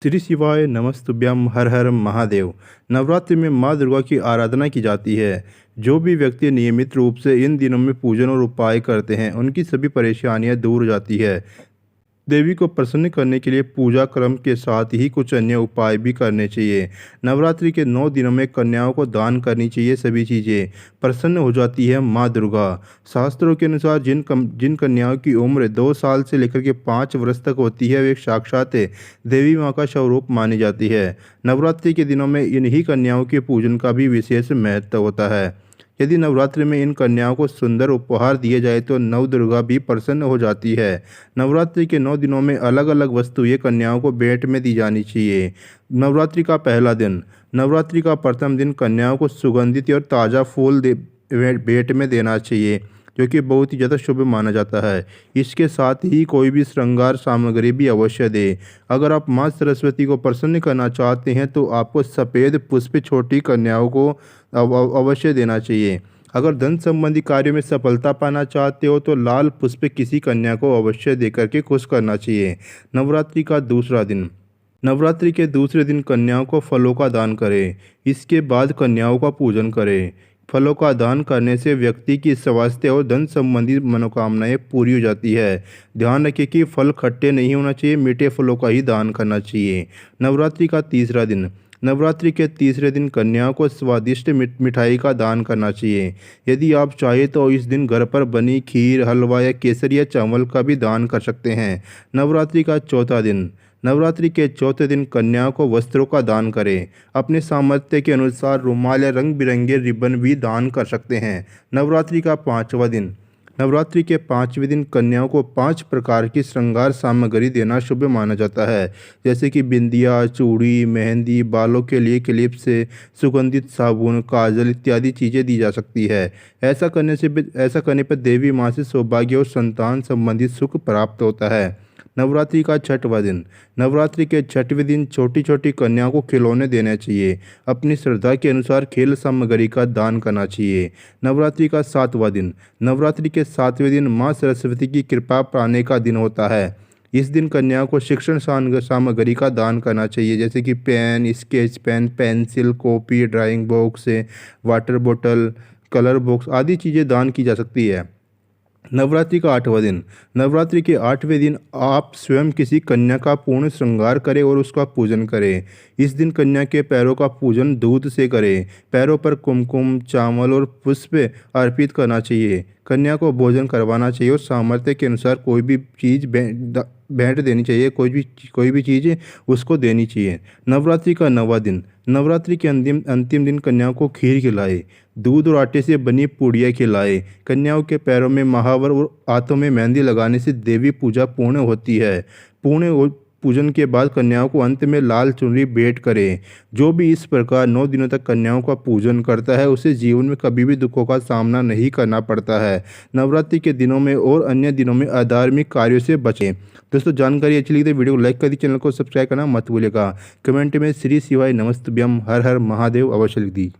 श्री शिवाय नमस्तुभ्यम हर हर महादेव। नवरात्रि में माँ दुर्गा की आराधना की जाती है। जो भी व्यक्ति नियमित रूप से इन दिनों में पूजन और उपाय करते हैं उनकी सभी परेशानियां दूर हो जाती है। देवी को प्रसन्न करने के लिए पूजा क्रम के साथ ही कुछ अन्य उपाय भी करने चाहिए। नवरात्रि के 9 दिनों में कन्याओं को दान करनी चाहिए। सभी चीज़ें प्रसन्न हो जाती है माँ दुर्गा। शास्त्रों के अनुसार जिन कन्याओं की उम्र 2 साल से लेकर के 5 वर्ष तक होती है वे साक्षात देवी माँ का स्वरूप मानी जाती है। नवरात्रि के दिनों में इन्हीं कन्याओं के पूजन का भी विशेष महत्व होता है। यदि नवरात्रि में इन कन्याओं को सुंदर उपहार दिए जाए तो नव दुर्गा भी प्रसन्न हो जाती है। नवरात्रि के 9 दिनों में अलग अलग वस्तुएं कन्याओं को भेंट में दी जानी चाहिए। नवरात्रि का पहला दिन। नवरात्रि का प्रथम दिन कन्याओं को सुगंधित और ताज़ा फूल भेंट में देना चाहिए, जो कि बहुत ही ज़्यादा शुभ माना जाता है। इसके साथ ही कोई भी श्रृंगार सामग्री भी अवश्य दें। अगर आप माँ सरस्वती को प्रसन्न करना चाहते हैं तो आपको सफ़ेद पुष्प छोटी कन्याओं को अवश्य देना चाहिए। अगर धन संबंधी कार्यों में सफलता पाना चाहते हो तो लाल पुष्प किसी कन्या को अवश्य देकर के खुश करना चाहिए। नवरात्रि का दूसरा दिन। नवरात्रि के दूसरे दिन कन्याओं को फलों का दान करें। इसके बाद कन्याओं का पूजन करें। फलों का दान करने से व्यक्ति की स्वास्थ्य और धन संबंधी मनोकामनाएं पूरी हो जाती है। ध्यान रखिए कि फल खट्टे नहीं होना चाहिए, मीठे फलों का ही दान करना चाहिए। नवरात्रि का तीसरा दिन। नवरात्रि के तीसरे दिन कन्याओं को स्वादिष्ट मिठाई का दान करना चाहिए। यदि आप चाहें तो इस दिन घर पर बनी खीर, हलवा या केसर या चावल का भी दान कर सकते हैं। नवरात्रि का चौथा दिन। नवरात्रि के चौथे दिन कन्याओं को वस्त्रों का दान करें। अपने सामर्थ्य के अनुसार रुमाल या रंग बिरंगे रिबन भी दान कर सकते हैं। नवरात्रि का पाँचवा दिन। नवरात्रि के 5वें दिन कन्याओं को 5 प्रकार की श्रृंगार सामग्री देना शुभ माना जाता है, जैसे कि बिंदिया, चूड़ी, मेहंदी, बालों के लिए क्लिप्स, सुगंधित साबुन, काजल इत्यादि चीज़ें दी जा सकती है। ऐसा करने पर देवी माँ से सौभाग्य और संतान संबंधित सुख प्राप्त होता है। नवरात्रि का छठवां दिन। नवरात्रि के छठवें दिन छोटी छोटी कन्याओं को खिलौने देने चाहिए। अपनी श्रद्धा के अनुसार खेल सामग्री का दान करना चाहिए। नवरात्रि का 7वां दिन। नवरात्रि के 7वें दिन माँ सरस्वती की कृपा पाने का दिन होता है। इस दिन कन्याओं को शिक्षण सामग्री का दान करना चाहिए, जैसे कि pen, sketch pen, pencil, copy, drawing box, water बोतल, कलर बॉक्स आदि चीज़ें दान की जा सकती है। नवरात्रि का 8वां दिन। नवरात्रि के 8वें दिन आप स्वयं किसी कन्या का पूर्ण श्रृंगार करें और उसका पूजन करें। इस दिन कन्या के पैरों का पूजन दूध से करें। पैरों पर कुमकुम, चावल और पुष्प अर्पित करना चाहिए। कन्या को भोजन करवाना चाहिए और सामर्थ्य के अनुसार कोई भी चीज़ भेंट देनी चाहिए। कोई भी चीज़ उसको देनी चाहिए। नवरात्रि का 9वां दिन। नवरात्रि के अंतिम दिन कन्याओं को खीर खिलाए। दूध और आटे से बनी पूड़ियाँ खिलाए। कन्याओं के पैरों में महावर और हाथों में मेहंदी लगाने से देवी पूजा पूर्ण होती है। पूजन के बाद कन्याओं को अंत में लाल चुनरी भेंट करें। जो भी इस प्रकार 9 दिनों तक कन्याओं का पूजन करता है उसे जीवन में कभी भी दुखों का सामना नहीं करना पड़ता है। नवरात्रि के दिनों में और अन्य दिनों में अधार्मिक कार्यों से बचें। दोस्तों, जानकारी अच्छी लगी तो वीडियो को लाइक कर दी, चैनल को सब्सक्राइब करना मत भूलिएगा। कमेंट में श्री शिवाय नमस्तुभ्यम हर हर महादेव अवश्य लिख दी।